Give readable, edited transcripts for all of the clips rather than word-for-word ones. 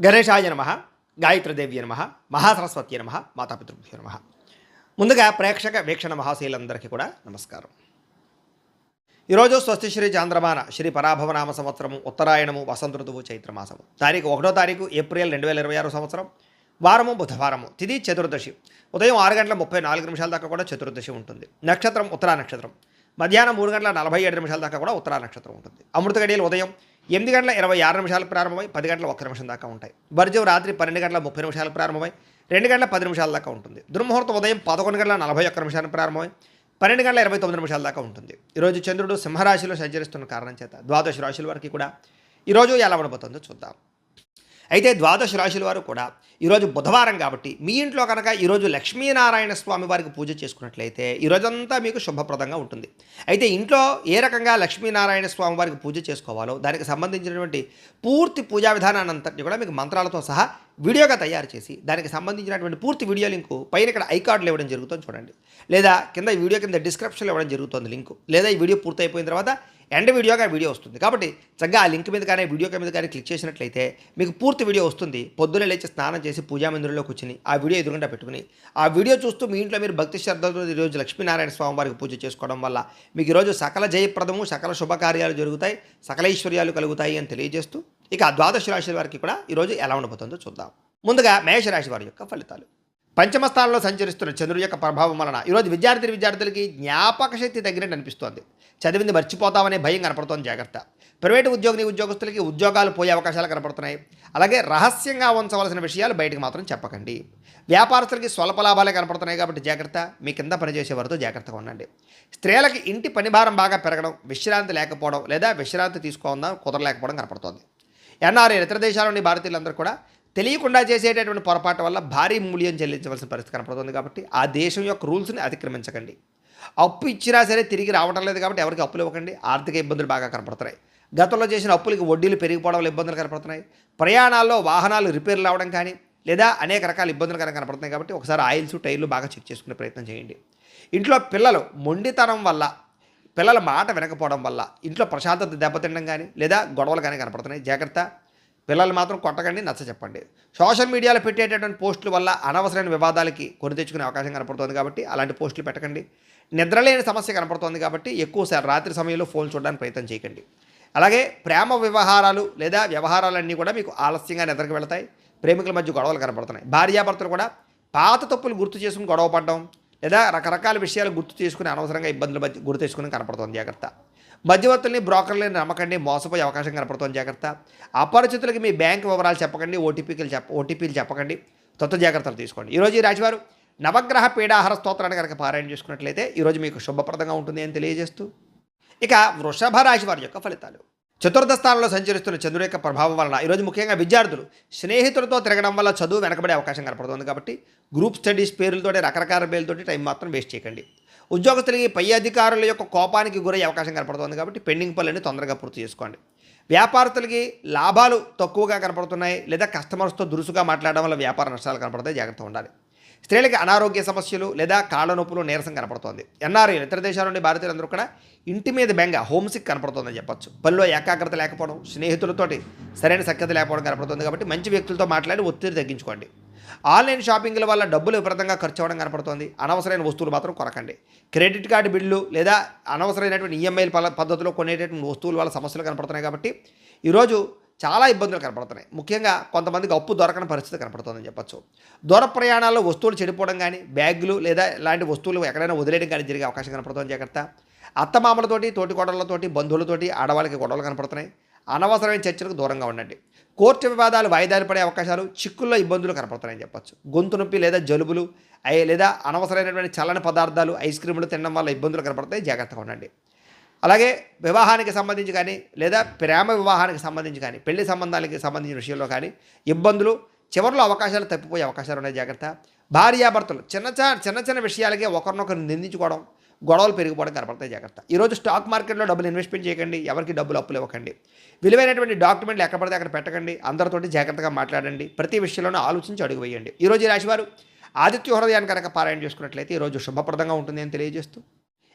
గణేశాయ నమ, గాయత్రీదేవ్య నమ, మహాసరస్వతి నమ, మాతాపితృభ్యో నమ. ముందుగా ప్రేక్షక వీక్షణ మహాశీలందరికీ కూడా నమస్కారం. ఈరోజు స్వస్తి శ్రీ చాంద్రమాన శ్రీ పరాభవనామ సంవత్సరము ఉత్తరాయణము వసంత ఋతువు చైత్రమాసము తారీఖు 1వ తారీఖు ఏప్రిల్ 2026 సంవత్సరం వారము బుధవారము తిథి చతుర్దశి ఉదయం 6:34 దాకా కూడా చతుర్దశి ఉంటుంది. నక్షత్రం ఉత్తరా నక్షత్రం మధ్యాహ్నం 3:47 దాకా కూడా ఉత్తరా నక్షత్రం ఉంటుంది. అమృత గడియలు ఉదయం 8:26 ప్రారంభమై 10:01 దాకా ఉంటాయి. వర్జం రాత్రి 12:30 ప్రారంభమై 2:10 దాకా ఉంటుంది. దుర్ముహూర్తం ఉదయం 11:41 ప్రారంభమై 12:29 దాకా ఉంటుంది. ఈరోజు చంద్రుడు సింహరాశిలో సంచరిస్తున్న కారణం చేత ద్వాదశ రాశుల వారికి కూడా ఈరోజు ఎలా ఉండబోతుందో చూద్దాం. అయితే ద్వాదశ రాశుల వారు కూడా ఈరోజు బుధవారం కాబట్టి మీ ఇంట్లో కనుక ఈరోజు లక్ష్మీనారాయణ స్వామి వారికి పూజ చేసుకున్నట్లయితే ఈరోజంతా మీకు శుభప్రదంగా ఉంటుంది. అయితే ఇంట్లో ఏ రకంగా లక్ష్మీనారాయణ స్వామి వారికి పూజ చేసుకోవాలో దానికి సంబంధించినటువంటి పూర్తి పూజా విధానాన్ని అంతటి కూడా మీకు మంత్రాలతో సహా వీడియోగా తయారు చేసి దానికి సంబంధించినటువంటి పూర్తి వీడియో లింకు పైన ఇక్కడ ఐకార్డులు ఇవ్వడం జరుగుతుంది చూడండి, లేదా కింద ఈ వీడియో కింద డిస్క్రిప్షన్లో ఇవ్వడం జరుగుతుంది లింకు, లేదా ఈ వీడియో పూర్తి అయిపోయిన తర్వాత ఎండ్ వీడియోగా వీడియో వస్తుంది. కాబట్టి చక్కగా ఆ లింక్ మీద కానీ వీడియో మీద కానీ క్లిక్ చేసినట్లయితే మీకు పూర్తి వీడియో వస్తుంది. పొద్దున్నే లేచి స్నానం చేసి పూజా మందిరంలో కూర్చుని ఆ వీడియో ఎదురుగా పెట్టుకుని ఆ వీడియో చూస్తూ మీ ఇంట్లో మీరు భక్తి శ్రద్ధలతో ఈరోజు లక్ష్మీనారాయణ స్వామి వారికి పూజ చేసుకోవడం వల్ల మీకు ఈరోజు సకల జయప్రదము సకల శుభకార్యాలు జరుగుతాయి, సకల ఐశ్వర్యాలు కలుగుతాయి అని తెలియజేస్తూ ఇక ద్వాదశ రాశి వారికి కూడా ఈరోజు ఎలా ఉండబోతుందో చూద్దాం. ముందుగా మేషరాశి వారి యొక్క ఫలితాలు. పంచమ స్థానంలో సంచరిస్తున్న చంద్రుడి యొక్క ప్రభావం వలన ఈరోజు విద్యార్థులకి జ్ఞాపక శక్తి తగ్గినట్టు అనిపిస్తోంది. చదివింది మర్చిపోతామనే భయం కనపడుతోంది, జాగ్రత్త. ప్రైవేటు ఉద్యోగస్తులకి ఉద్యోగాలు పోయే అవకాశాలు కనపడుతున్నాయి. అలాగే రహస్యంగా ఉంచవలసిన విషయాలు బయటకు మాత్రం చెప్పకండి. వ్యాపారస్తులకి స్వల్ప లాభాలే కనపడుతున్నాయి కాబట్టి జాగ్రత్త. మీ కింద పనిచేసే వారితో జాగ్రత్తగా ఉండండి. స్త్రీలకి ఇంటి పనిభారం బాగా పెరగడం, విశ్రాంతి లేకపోవడం లేదా విశ్రాంతి తీసుకోవడం కుదరలేకపోవడం కనపడుతోంది. ఎన్ఆర్ఐ ఇతర దేశాల నుండి భారతీయులందరూ కూడా తెలియకుండా చేసేటటువంటి పొరపాటు వల్ల భారీ మూల్యం చెల్లించవలసిన పరిస్థితి కనపడుతుంది. కాబట్టి ఆ దేశం యొక్క రూల్స్ని అతిక్రమించకండి. అప్పు ఇచ్చినా సరే తిరిగి రావడం లేదు కాబట్టి ఎవరికి అప్పులు ఇవ్వకండి. ఆర్థిక ఇబ్బందులు బాగా కనపడుతున్నాయి. గతంలో చేసిన అప్పులకి వడ్డీలు పెరిగిపోవడం వల్ల ఇబ్బందులు కనపడుతున్నాయి. ప్రయాణాల్లో వాహనాలు రిపేర్లు అవ్వడం కానీ లేదా అనేక రకాల ఇబ్బందులు కనపడుతున్నాయి. కాబట్టి ఒకసారి ఆయిల్స్ టైర్లు బాగా చెక్ చేసుకునే ప్రయత్నం చేయండి. ఇంట్లో పిల్లలు మొండితనం వల్ల పిల్లల మాట వినకపోవడం వల్ల ఇంట్లో ప్రశాంతత దెబ్బతినడం కానీ లేదా గొడవలు కానీ కనపడుతున్నాయి, జాగ్రత్త. పిల్లలు మాత్రం కొట్టకండి, నచ్చ చెప్పండి. సోషల్ మీడియాలో పెట్టేటటువంటి పోస్టుల వల్ల అనవసరమైన వివాదాలకి కొని తెచ్చుకునే అవకాశం కనపడుతుంది కాబట్టి అలాంటి పోస్టులు పెట్టకండి. నిద్రలేని సమస్య కనపడుతుంది కాబట్టి ఎక్కువసారి రాత్రి సమయంలో ఫోన్ చూడడానికి ప్రయత్నం చేయకండి. అలాగే ప్రేమ వ్యవహారాలు లేదా వ్యవహారాలన్నీ కూడా మీకు ఆలస్యంగా నిద్రకు వెళతాయి. ప్రేమికుల మధ్య గొడవలు కనపడుతున్నాయి. భార్యాభర్తలు కూడా పాత తప్పులు గుర్తు చేసుకుని గొడవ పడడం లేదా రకరకాల విషయాలు గుర్తు చేసుకుని అనవసరంగా ఇబ్బందులు గుర్తు చేసుకుని కనపడుతుంది, జాగ్రత్త. మధ్యవర్తుల్ని బ్రోకర్లని నమ్మకండి, మోసపోయే అవకాశం కనపడుతుంది, జాగ్రత్త. అపరిచితులకి మీ బ్యాంక్ వివరాలు చెప్పకండి, ఓటీపీలు చెప్పకండి, జాగ్రత్తలు తీసుకోండి. ఈరోజు ఈ రాశివారు నవగ్రహ పీడాహార స్తోత్రాన్ని కనుక పారాయణ చేసుకున్నట్లయితే ఈరోజు మీకు శుభప్రదంగా ఉంటుంది అని తెలియజేస్తూ ఇక వృషభ రాశి వారి యొక్క ఫలితాలు. చతుర్థ స్థానంలో సంచరిస్తున్న చంద్రుడి యొక్క ప్రభావం వలన ఈరోజు ముఖ్యంగా విద్యార్థులు స్నేహితులతో తిరగడం వల్ల చదువు వెనకబడే అవకాశం కనపడుతుంది. కాబట్టి గ్రూప్ స్టడీస్ పేర్లతోటి రకరకాల పేర్లతోటి టైం మాత్రం వేస్ట్ చేయకండి. ఉద్యోగస్తులకి పై అధికారుల యొక్క కోపానికి గురయ్యే అవకాశం కనపడుతుంది కాబట్టి పెండింగ్ పనులన్నీ తొందరగా పూర్తి చేసుకోండి. వ్యాపారస్తులకి లాభాలు తక్కువగా కనపడుతున్నాయి లేదా కస్టమర్స్తో దురుసుగా మాట్లాడడం వల్ల వ్యాపార నష్టాలు కనపడతాయి, జాగ్రత్తగా ఉండాలి. స్త్రీలకి అనారోగ్య సమస్యలు లేదా కాళ్ళ నొప్పులు నీరసం కనపడుతోంది. ఎన్ఆర్ఐ ఇతర దేశాల నుండి భారతీయులందరూ కూడా ఇంటి మీద బెంగ హోమ్సిక్ కనపడుతుందని చెప్పొచ్చు. పనిలో ఏకాగ్రత లేకపోవడం, స్నేహితులతోటి సరైన సఖ్యత లేకపోవడం కనపడుతుంది. కాబట్టి మంచి వ్యక్తులతో మాట్లాడి ఒత్తిడి తగ్గించుకోండి. ఆన్లైన్ షాపింగ్ల వల్ల డబ్బులు విపరీతంగా ఖర్చు అవ్వడం కనపడుతుంది. అనవసరమైన వస్తువులు మాత్రం కొనకండి. క్రెడిట్ కార్డు బిల్లు లేదా అనవసరమైనటువంటి ఈఎంఐల పద్ధతిలో కొనేటటువంటి వస్తువుల వల్ల సమస్యలు కనపడుతున్నాయి. కాబట్టి ఈరోజు చాలా ఇబ్బందులు కనపడుతున్నాయి. ముఖ్యంగా కొంతమందికి అప్పు దొరకని పరిస్థితి కనపడుతుందని చెప్పచ్చు. దూర ప్రయాణాల్లో వస్తువులు చెడిపోవడం కానీ బ్యాగులు లేదా ఇలాంటి వస్తువులు ఎక్కడైనా వదిలేయడం కానీ జరిగే అవకాశం కనపడుతుంది, జాగ్రత్త. అత్తమామలతోటి తోటికోడళ్లతోటి బంధువులతోటి ఆడవాళ్ళకి గొడవలు కనపడుతున్నాయి. అనవసరమైన చర్చలకు దూరంగా ఉండండి. కోర్టు వివాదాలు వాయిదాలు పడే అవకాశాలు, చిక్కుల్లో ఇబ్బందులు కనపడుతున్నాయని చెప్పచ్చు. గొంతు నొప్పి లేదా జలుబులు లేదా అనవసరమైనటువంటి చల్లని పదార్థాలు ఐస్ క్రీములు తినడం వల్ల ఇబ్బందులు కనపడతాయి, జాగ్రత్తగా ఉండండి. అలాగే వివాహానికి సంబంధించి కానీ లేదా ప్రేమ వివాహానికి సంబంధించి కానీ పెళ్లి సంబంధాలకి సంబంధించిన విషయంలో కానీ ఇబ్బందులు, చివరిలో అవకాశాలు తప్పిపోయే అవకాశాలు ఉన్నాయి, జాగ్రత్త. భార్యాభర్తలు చిన్న విషయాలకే ఒకరినొకరు నిందించుకోవడం, గొడవలు పెరిగిపోవడం కనపడతాయి, జాగ్రత్త. ఈరోజు స్టాక్ మార్కెట్లో డబ్బులు ఇన్వెస్ట్మెంట్ చేయకండి, ఎవరికి డబ్బులు అప్పులు ఇవ్వకండి. విలువైనటువంటి డాక్యుమెంట్లు ఎక్కడ పడితే అక్కడ పెట్టకండి. అందరితోటి జాగ్రత్తగా మాట్లాడండి. ప్రతి విషయంలోనూ ఆలోచించి అడుగు వేయండి. ఈరోజు ఈ రాశివారు ఆదిత్య హృదయాన్ని కనుక పారాయణ చేసుకున్నట్లయితే ఈరోజు శుభప్రదంగా ఉంటుంది అని తెలియజేస్తూ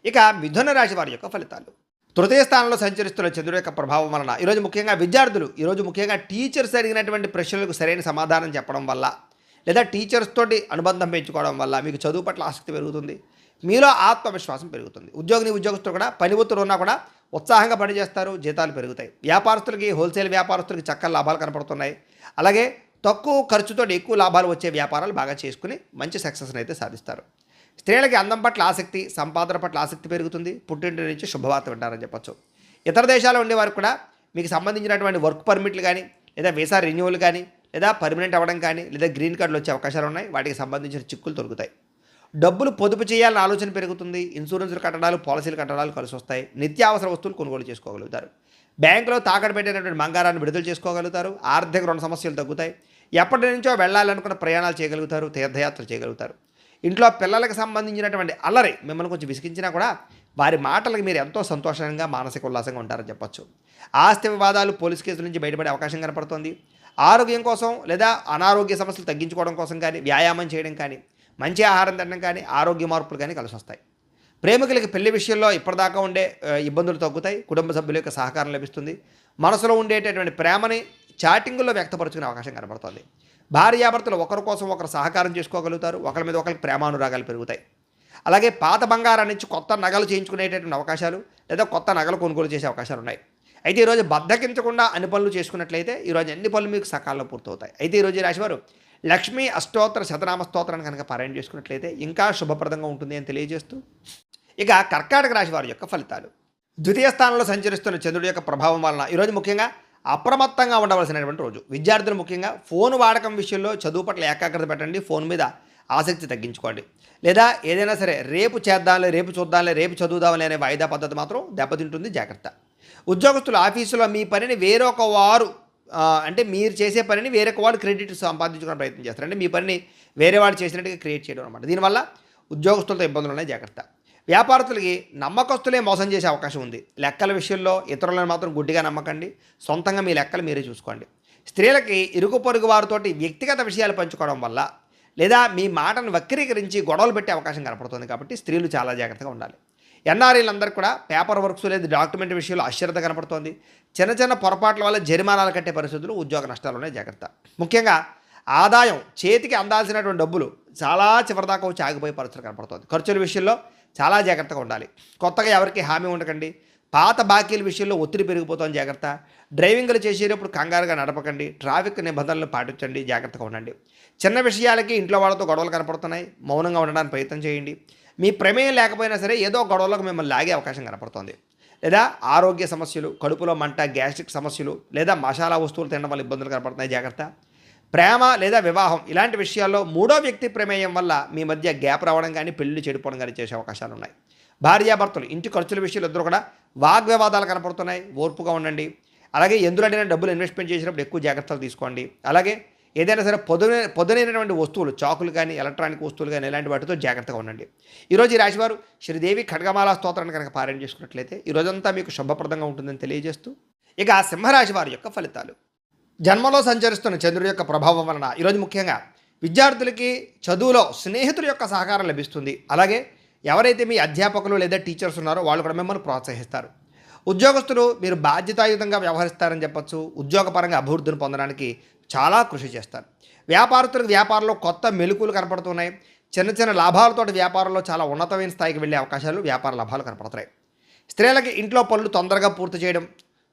ఇక మిథున రాశి వారి యొక్క ఫలితాలు. తృతీయ స్థానంలో సంచరిస్తున్న చంద్రుడి యొక్క ప్రభావం వలన ఈరోజు ముఖ్యంగా విద్యార్థులు, ఈరోజు ముఖ్యంగా టీచర్స్ అడిగినటువంటి ప్రశ్నలకు సరైన సమాధానం చెప్పడం వల్ల, లేదా టీచర్స్ తోటి అనుబంధం పెంచుకోవడం వల్ల మీకు చదువు పట్ల ఆసక్తి పెరుగుతుంది, మీలో ఆత్మవిశ్వాసం పెరుగుతుంది. ఉద్యోగస్తులు కూడా పని ఒత్తిడి ఉన్నా కూడా ఉత్సాహంగా పనిచేస్తారు, జీతాలు పెరుగుతాయి. వ్యాపారస్తులకి, హోల్సేల్ వ్యాపారస్తులకి చక్కని లాభాలు కనపడుతున్నాయి. అలాగే తక్కువ ఖర్చుతో ఎక్కువ లాభాలు వచ్చే వ్యాపారాలు బాగా చేసుకుని మంచి సక్సెస్ని అయితే సాధిస్తారు. స్త్రీలకి అందం పట్ల ఆసక్తి, సంపాదన పట్ల ఆసక్తి పెరుగుతుంది. పుట్టింటి నుంచి శుభవార్త వింటారని చెప్పొచ్చు. ఇతర దేశాల్లో ఉండేవారు కూడా మీకు సంబంధించినటువంటి వర్క్ పర్మిట్లు కానీ, లేదా వీసా రెన్యువల్ కానీ, లేదా పర్మనెంట్ అవ్వడం కానీ, లేదా గ్రీన్ కార్డులు వచ్చే అవకాశాలు ఉన్నాయి. వాటికి సంబంధించిన చిక్కులు దొరుకుతాయి. డబ్బులు పొదుపు చేయాలన్న ఆలోచన పెరుగుతుంది. ఇన్సూరెన్స్లు కట్టడాలు, పాలసీలు కట్టడాలు కలిసి వస్తాయి. నిత్యావసర వస్తువులు కొనుగోలు చేసుకోగలుగుతారు. బ్యాంకులో తాకట్టు పెట్టినటువంటి బంగారాన్ని విడుదల చేసుకోగలుగుతారు. ఆర్థిక రుణ సమస్యలు తగ్గుతాయి. ఎప్పటి నుంచో వెళ్ళాలనుకున్న ప్రయాణాలు చేయగలుగుతారు, తీర్థయాత్రలు చేయగలుగుతారు. ఇంట్లో పిల్లలకు సంబంధించినటువంటి అల్లరి మిమ్మల్ని కొంచెం విసిగించినా కూడా వారి మాటలకు మీరు ఎంతో సంతోషంగా, మానసిక ఉల్లాసంగా ఉంటారని చెప్పొచ్చు. ఆస్తి వివాదాలు, పోలీస్ కేసుల నుంచి బయటపడే అవకాశం కనపడుతుంది. ఆరోగ్యం కోసం లేదా అనారోగ్య సమస్యలు తగ్గించుకోవడం కోసం కానీ, వ్యాయామం చేయడం కానీ, మంచి ఆహారం తినడం కానీ, ఆరోగ్య మార్పులు కానీ కలిసి వస్తాయి. ప్రేమికులకి పెళ్లి విషయంలో ఇప్పటిదాకా ఉండే ఇబ్బందులు తగ్గుతాయి. కుటుంబ సభ్యుల యొక్క సహకారం లభిస్తుంది. మనసులో ఉండేటటువంటి ప్రేమని చాటింగుల్లో వ్యక్తపరుచుకునే అవకాశం కనబడుతుంది. భార్యాభర్తలు ఒకరి కోసం ఒకరు సహకారం చేసుకోగలుగుతారు. ఒకరి మీద ఒకరికి ప్రేమానురాగాలు పెరుగుతాయి. అలాగే పాత బంగారాన్ని నుంచి కొత్త నగలు చేయించుకునేటటువంటి అవకాశాలు, లేదా కొత్త నగలు కొనుగోలు చేసే అవకాశాలు ఉన్నాయి. అయితే ఈరోజు బద్దకించకుండా అన్ని పనులు చేసుకున్నట్లయితే ఈరోజు అన్ని పనులు మీకు సకాలంలో పూర్తవుతాయి. అయితే ఈరోజు ఈ రాశివారు లక్ష్మీ అష్టోత్తర శతనామ స్తోత్రాన్ని కనుక పారాయణ చేసుకున్నట్లయితే ఇంకా శుభప్రదంగా ఉంటుంది అని తెలియజేస్తూ, ఇక కర్కాటక రాశి వారి యొక్క ఫలితాలు. ద్వితీయ స్థానంలో సంచరిస్తున్న చంద్రుడి యొక్క ప్రభావం వలన ఈరోజు ముఖ్యంగా అప్రమత్తంగా ఉండవలసినటువంటి రోజు. విద్యార్థులు ముఖ్యంగా ఫోన్ వాడకం విషయంలో చదువు పట్ల ఏకాగ్రత పెట్టండి. ఫోన్ మీద ఆసక్తి తగ్గించుకోండి. లేదా ఏదైనా సరే రేపు చేద్దాంలే, రేపు చూద్దాంలే, రేపు చదువుదాంలే అనే వాయిదా పద్ధతి మాత్రం దెబ్బతింటుంది, జాగ్రత్త. ఉద్యోగస్తులు ఆఫీసులో మీ పనిని వేరొక వారు అంటే మీరు చేసే పనిని వేరొక వాడు క్రెడిట్ సంపాదించుకునే ప్రయత్నం చేస్తారు. అంటే మీ పనిని వేరే వాడు చేసినట్టుగా క్రియేట్ చేయడం అనమాట. దీనివల్ల ఉద్యోగస్తులతో ఇబ్బందులు ఉన్నాయి, జాగ్రత్త. వ్యాపారస్తులకి నమ్మకస్తులే మోసం చేసే అవకాశం ఉంది. లెక్కల విషయంలో ఇతరులను మాత్రం గుడ్డిగా నమ్మకండి. సొంతంగా మీ లెక్కలు మీరే చూసుకోండి. స్త్రీలకి ఇరుగు పొరుగు వారితోటి వ్యక్తిగత విషయాలు పంచుకోవడం వల్ల, లేదా మీ మాటను వక్రీకరించి గొడవలు పెట్టే అవకాశం కనపడుతుంది. కాబట్టి స్త్రీలు చాలా జాగ్రత్తగా ఉండాలి. ఎన్ఆర్ఐలందరూ కూడా పేపర్ వర్క్స్ లేదా డాక్యుమెంట్ విషయంలో అశ్రద్ధ కనపడుతోంది. చిన్న చిన్న పొరపాట్ల వల్ల జరిమానాలు కట్టే పరిస్థితులు, ఉద్యోగ నష్టాలు ఉన్నాయి, జాగ్రత్త. ముఖ్యంగా ఆదాయం చేతికి అందాల్సినటువంటి డబ్బులు చాలా చివరిదాకా వచ్చి ఆగిపోయే పరిస్థితులు కనపడుతుంది. ఖర్చుల విషయంలో చాలా జాగ్రత్తగా ఉండాలి. కొత్తగా ఎవరికి హామీ ఉండకండి. పాత బాకీల విషయంలో ఒత్తిడి పెరిగిపోతుంది, జాగ్రత్త. డ్రైవింగ్లు చేసేటప్పుడు కంగారుగా నడపకండి. ట్రాఫిక్ నిబంధనలు పాటించండి, జాగ్రత్తగా ఉండండి. చిన్న విషయాలకి ఇంట్లో వాళ్ళతో గొడవలు కనపడుతున్నాయి, మౌనంగా ఉండడానికి ప్రయత్నం చేయండి. మీ ప్రమేయం లేకపోయినా సరే ఏదో గొడవలకు మిమ్మల్ని లాగే అవకాశం కనపడుతుంది. లేదా ఆరోగ్య సమస్యలు, కడుపులో మంట, గ్యాస్ట్రిక్ సమస్యలు, లేదా మసాలా వస్తువులు తినడం వల్ల ఇబ్బందులు కనపడుతున్నాయి, జాగ్రత్త. ప్రేమ లేదా వివాహం ఇలాంటి విషయాల్లో మూడో వ్యక్తి ప్రమేయం వల్ల మీ మధ్య గ్యాప్ రావడం కానీ, పెళ్లి చెడిపోవడం కానీ చేసే అవకాశాలు ఉన్నాయి. భార్యాభర్తలు ఇంటి ఖర్చుల విషయాలు ఇద్దరు కూడా వాగ్వివాదాలు కనపడుతున్నాయి, ఓర్పుగా ఉండండి. అలాగే ఎందులోనైనా డబ్బులు ఇన్వెస్ట్మెంట్ చేసినప్పుడు ఎక్కువ జాగ్రత్తలు తీసుకోండి. అలాగే ఏదైనా సరే పొదునైనటువంటి వస్తువులు, చాకులు కానీ, ఎలక్ట్రానిక్ వస్తువులు కానీ ఇలాంటి వాటితో జాగ్రత్తగా ఉండండి. ఈరోజు ఈ రాశివారు శ్రీదేవి ఖడ్గమాల స్తోత్రాన్ని కనుక పారాయణ చేసుకున్నట్లయితే ఈరోజంతా మీకు శుభప్రదంగా ఉంటుందని తెలియజేస్తూ, ఇక సింహరాశి వారి యొక్క ఫలితాలు. జన్మలో సంచరిస్తున్న చంద్రుడి యొక్క ప్రభావం వలన ఈరోజు ముఖ్యంగా విద్యార్థులకి చదువులో స్నేహితుల యొక్క సహకారం లభిస్తుంది. అలాగే ఎవరైతే మీ అధ్యాపకులు లేదా టీచర్స్ ఉన్నారో వాళ్ళు కూడా మిమ్మల్ని ప్రోత్సహిస్తారు. ఉద్యోగస్తులు మీరు బాధ్యతాయుతంగా వ్యవహరిస్తారని చెప్పొచ్చు. ఉద్యోగపరంగా అభివృద్ధిని పొందడానికి చాలా కృషి చేస్తారు. వ్యాపారస్తులకు వ్యాపారంలో కొత్త మెలుకులు కనపడుతున్నాయి. చిన్న చిన్న లాభాలతో వ్యాపారంలో చాలా ఉన్నతమైన స్థాయికి వెళ్ళే అవకాశాలు, వ్యాపార లాభాలు కనపడుతున్నాయి. స్త్రీలకి ఇంట్లో పనులు తొందరగా పూర్తి చేయడం,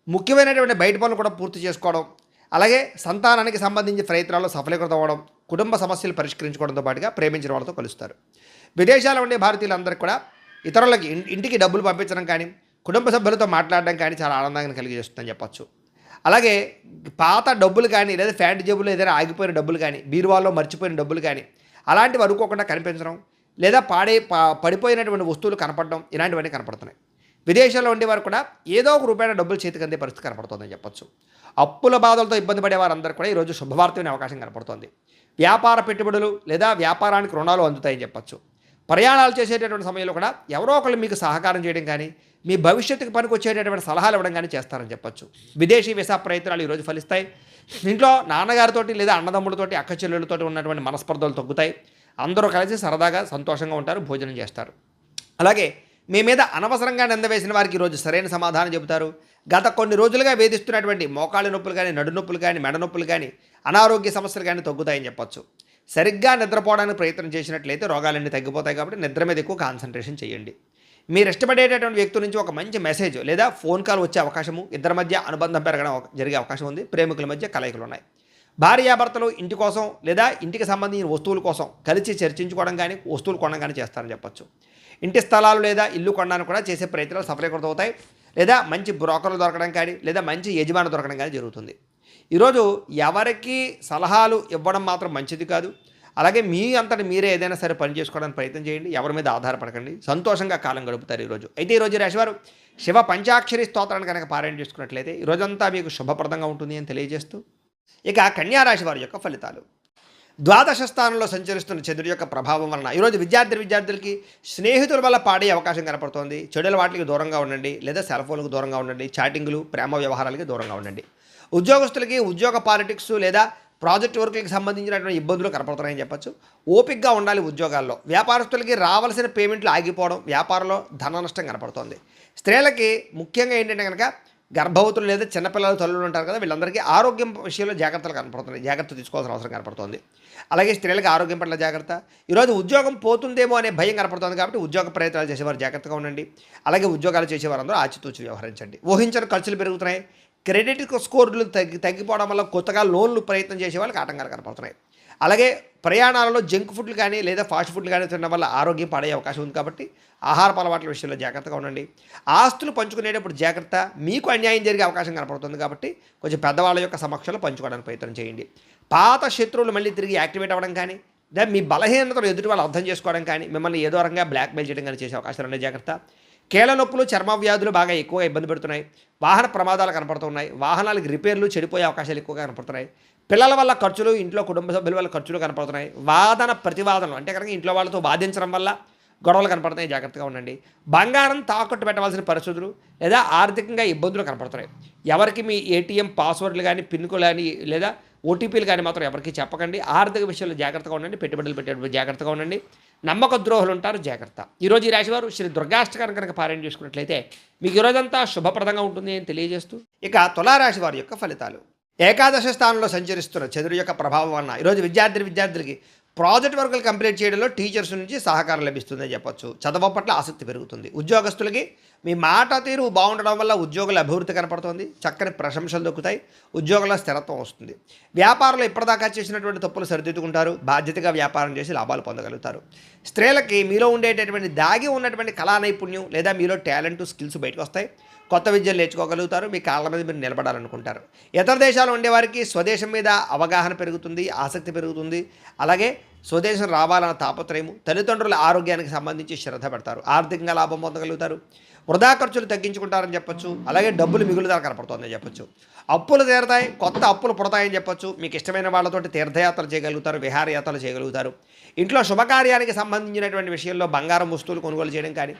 ముఖ్యమైనటువంటి బయట పనులు కూడా పూర్తి చేసుకోవడం, అలాగే సంతానానికి సంబంధించి ప్రయత్నాల్లో సఫలీకృతం అవ్వడం, కుటుంబ సమస్యలు పరిష్కరించుకోవడంతో పాటుగా ప్రేమించిన వాళ్ళతో కలుస్తారు. విదేశాల్లో ఉండే భారతీయులందరికీ కూడా ఇతరులకి ఇంటికి డబ్బులు పంపించడం కానీ, కుటుంబ సభ్యులతో మాట్లాడడం కానీ చాలా ఆనందాన్ని కలిగజేస్తుందని చెప్పచ్చు. అలాగే పాత డబ్బులు కానీ, లేదా ఫ్యాంట్ జేబులో ఏదైనా ఆగిపోయిన డబ్బులు కానీ, బీరువాల్లో మర్చిపోయిన డబ్బులు కానీ అలాంటివి అనుకోకుండా కనిపించడం, లేదా పడిపోయినటువంటి వస్తువులు కనపడడం, ఇలాంటివన్నీ కనపడుతున్నాయి. విదేశాల్లో ఉండేవారు కూడా ఏదో ఒక రూపాయల డబ్బులు చేతికి అందే పరిస్థితి కనపడుతుందని చెప్పచ్చు. అప్పుల బాధలతో ఇబ్బంది పడే వారందరూ కూడా ఈరోజు శుభవార్త వినే అవకాశం కనపడుతుంది. వ్యాపార పెట్టుబడులు లేదా వ్యాపారానికి రుణాలు అందుతాయని చెప్పచ్చు. ప్రయాణాలు చేసేటటువంటి సమయంలో కూడా ఎవరో ఒకళ్ళు మీకు సహకారం చేయడం కానీ, మీ భవిష్యత్తుకు పనికి వచ్చేటటువంటి సలహాలు ఇవ్వడం కానీ చేస్తారని చెప్పచ్చు. విదేశీ వీసా ప్రయత్నాలు ఈరోజు ఫలిస్తాయి. ఇంట్లో నాన్నగారితోటి లేదా అన్నదమ్ములతోటి, అక్క చెల్లెళ్ళతోటి ఉన్నటువంటి మనస్పర్ధలు తగ్గుతాయి. అందరూ కలిసి సరదాగా సంతోషంగా ఉంటారు, భోజనం చేస్తారు. అలాగే మీ మీద అనవసరంగా నిందవేసిన వారికి ఈరోజు సరైన సమాధానం చెబుతారు. గత కొన్ని రోజులుగా వేధిస్తున్నటువంటి మోకాళ్ళ నొప్పులు కానీ, నడు నొప్పులు కానీ, మెడ నొప్పులు కానీ, అనారోగ్య సమస్యలు కానీ తగ్గుతాయని చెప్పొచ్చు. సరిగ్గా నిద్రపోవడానికి ప్రయత్నం చేసినట్లయితే రోగాలన్నీ తగ్గిపోతాయి. కాబట్టి నిద్ర మీద ఎక్కువ కాన్సన్ట్రేషన్ చేయండి. మీరు ఇష్టపడేటటువంటి వ్యక్తి నుంచి ఒక మంచి మెసేజ్ లేదా ఫోన్ కాల్ వచ్చే అవకాశము, ఇద్దరి మధ్య అనుబంధం పెరగడం జరిగే అవకాశం ఉంది. ప్రేమికుల మధ్య కలయికలు ఉన్నాయి. భార్యాభర్తలు ఇంటి కోసం లేదా ఇంటికి సంబంధించిన వస్తువుల కోసం కలిసి చర్చించుకోవడం కానీ, వస్తువులు కొనడం కానీ చేస్తారని చెప్పొచ్చు. ఇంటి స్థలాలు లేదా ఇల్లు కొనడానికి కూడా చేసే ప్రయత్నాలు సఫలీకృతం అవుతాయి. లేదా మంచి బ్రోకర్లు దొరకడం కానీ, లేదా మంచి యజమాని దొరకడం కానీ జరుగుతుంది. ఈరోజు ఎవరికి సలహాలు ఇవ్వడం మాత్రం మంచిది కాదు. అలాగే మీ అంతటి మీరే ఏదైనా సరే పని చేసుకోవడానికి ప్రయత్నం చేయండి. ఎవరి మీద ఆధారపడకండి. సంతోషంగా కాలం గడుపుతారు ఈరోజు. అయితే ఈరోజు రాశివారు శివ పంచాక్షరి స్తోత్రాన్ని కనుక పారాయణ చేసుకున్నట్లయితే ఈరోజంతా మీకు శుభప్రదంగా ఉంటుంది అని తెలియజేస్తూ, ఇక కన్యారాశి వారి యొక్క ఫలితాలు. ద్వాదశ స్థానంలో సంచరిస్తున్న చంద్రుడి యొక్క ప్రభావం వలన ఈరోజు విద్యార్థులకి స్నేహితుల వల్ల పాడే అవకాశం కనపడుతోంది. చెడుల వాటికి దూరంగా ఉండండి, లేదా సెల్ ఫోన్లకు దూరంగా ఉండండి. చాటింగ్లు, ప్రేమ వ్యవహారాలకి దూరంగా ఉండండి. ఉద్యోగస్తులకి ఉద్యోగ పాలిటిక్స్ లేదా ప్రాజెక్ట్ వర్క్కి సంబంధించినటువంటి ఇబ్బందులు కనపడుతున్నాయని చెప్పచ్చు. ఓపికగా ఉండాలి ఉద్యోగాల్లో. వ్యాపారస్తులకి రావాల్సిన పేమెంట్లు ఆగిపోవడం, వ్యాపారంలో ధన నష్టం కనపడుతోంది. స్త్రీలకి ముఖ్యంగా ఏంటంటే కనుక గర్భవతులు లేదా చిన్నపిల్లలు తల్లులు ఉంటారు కదా, వీళ్ళందరికీ ఆరోగ్యం విషయంలో జాగ్రత్తలు కనపడుతున్నాయి. జాగ్రత్త తీసుకోవాల్సిన అవసరం కనపడుతుంది. అలాగే స్త్రీలకు ఆరోగ్యం పట్ల జాగ్రత్త. ఈరోజు ఉద్యోగం పోతుందేమో అనే భయం కనపడుతుంది. కాబట్టి ఉద్యోగ ప్రయత్నాలు చేసేవారు జాగ్రత్తగా ఉండండి. అలాగే ఉద్యోగాలు చేసేవారందరూ ఆచితూచి వ్యవహరించండి. ఊహించని ఖర్చులు పెరుగుతున్నాయి. క్రెడిట్ స్కోర్లు తగ్గిపోవడం వల్ల కొత్తగా లోన్లు ప్రయత్నం చేసే వాళ్ళకి ఆటంకాలు కనపడుతున్నాయి. అలాగే ప్రయాణాలలో జంక్ ఫుడ్లు కానీ లేదా ఫాస్ట్ ఫుడ్లు కానీ తినడం వల్ల ఆరోగ్యం పాడే అవకాశం ఉంది. కాబట్టి ఆహారపు అలవాట్ల విషయంలో జాగ్రత్తగా ఉండండి. ఆస్తులు పంచుకునేటప్పుడు జాగ్రత్త. మీకు అన్యాయం జరిగే అవకాశం కనపడుతుంది. కాబట్టి కొంచెం పెద్దవాళ్ళ యొక్క సమక్షంలో పంచుకోవడానికి ప్రయత్నం చేయండి. పాత శత్రువులు మళ్ళీ తిరిగి యాక్టివేట్ అవ్వడం కానీ, లేదా మీ బలహీనతలు ఎదుటి వాళ్ళు అర్థం చేసుకోవడం కానీ, మిమ్మల్ని ఏదో రకంగా బ్లాక్మెయిల్ చేయడం కానీ చేసే అవకాశాలు ఉన్నాయి. జాగ్రత్త. కీళ్ళ నొప్పులు, చర్మ వ్యాధులు బాగా ఎక్కువగా ఇబ్బంది పెడుతున్నాయి. వాహన ప్రమాదాలు కనపడుతున్నాయి. వాహనాలకు రిపేర్లు, చెడిపోయే అవకాశాలు ఎక్కువగా కనపడుతున్నాయి. పిల్లల వల్ల ఖర్చులు, ఇంట్లో కుటుంబ సభ్యుల వల్ల ఖర్చులు కనపడుతున్నాయి. వాదన ప్రతివాదనలు అంటే కనుక ఇంట్లో వాళ్ళతో వాదించడం వల్ల గొడవలు కనపడుతున్నాయి. జాగ్రత్తగా ఉండండి. బంగారం తాకట్టు పెట్టవలసిన పరిస్థితులు లేదా ఆర్థికంగా ఇబ్బందులు కనపడుతున్నాయి. ఎవరికి మీ ఏటీఎం పాస్వర్డ్లు కానీ, పిన్లు కానీ, లేదా ఓటీపీలు కానీ మాత్రం ఎవరికి చెప్పకండి. ఆర్థిక విషయంలో జాగ్రత్తగా ఉండండి. పెట్టుబడులు పెట్టేటప్పుడు జాగ్రత్తగా ఉండండి. నమ్మక ద్రోహులు ఉంటారు. జాగ్రత్త. ఈరోజు ఈ రాశివారు శ్రీ దుర్గాష్టకాన్ని కనుక పారాయణ చేసుకున్నట్లయితే మీకు ఈరోజంతా శుభప్రదంగా ఉంటుంది అని తెలియజేస్తూ, ఇక తులారాశి వారి యొక్క ఫలితాలు. ఏకాదశ స్థానంలో సంచరిస్తున్న చంద్రుడి యొక్క ప్రభావం వలన ఈరోజు విద్యార్థులకి ప్రాజెక్ట్ వర్కులు కంప్లీట్ చేయడంలో టీచర్స్ నుంచి సహకారం లభిస్తుందని చెప్పొచ్చు. చదువు పట్ల ఆసక్తి పెరుగుతుంది. ఉద్యోగస్తులకి మీ మాట తీరు బాగుండడం వల్ల ఉద్యోగుల అభివృద్ధి కనపడుతుంది. చక్కని ప్రశంసలు దొక్కుతాయి. ఉద్యోగంలో స్థిరత్వం వస్తుంది. వ్యాపారంలో ఇప్పటిదాకా చేసినటువంటి తప్పులు సరిదిద్దుకుంటారు. బాధ్యతగా వ్యాపారం చేసి లాభాలు పొందగలుగుతారు. స్త్రీలకి మీలో ఉండేటటువంటి దాగి ఉన్నటువంటి కళా నైపుణ్యం లేదా మీలో టాలెంట్, స్కిల్స్ బయటకు వస్తాయి. కొత్త విద్యలు నేర్చుకోగలుగుతారు. మీ కాళ్ళ మీద మీరు నిలబడాలనుకుంటారు. ఇతర దేశాలు ఉండేవారికి స్వదేశం మీద అవగాహన పెరుగుతుంది, ఆసక్తి పెరుగుతుంది. అలాగే స్వదేశం రావాలన్న తాపత్రయము, తల్లిదండ్రుల ఆరోగ్యానికి సంబంధించి శ్రద్ధ పెడతారు. ఆర్థికంగా లాభం పొందగలుగుతారు. వృధా ఖర్చులు తగ్గించుకుంటారని చెప్పొచ్చు. అలాగే డబ్బులు మిగులుదల కనపడుతుందని చెప్పొచ్చు. అప్పులు తీరతాయి, కొత్త అప్పులు పుడతాయని చెప్పొచ్చు. మీకు ఇష్టమైన వాళ్ళతోటి తీర్థయాత్రలు చేయగలుగుతారు, విహారయాత్రలు చేయగలుగుతారు. ఇంట్లో శుభకార్యానికి సంబంధించినటువంటి విషయంలో బంగారం వస్తువులు కొనుగోలు చేయడం కానీ,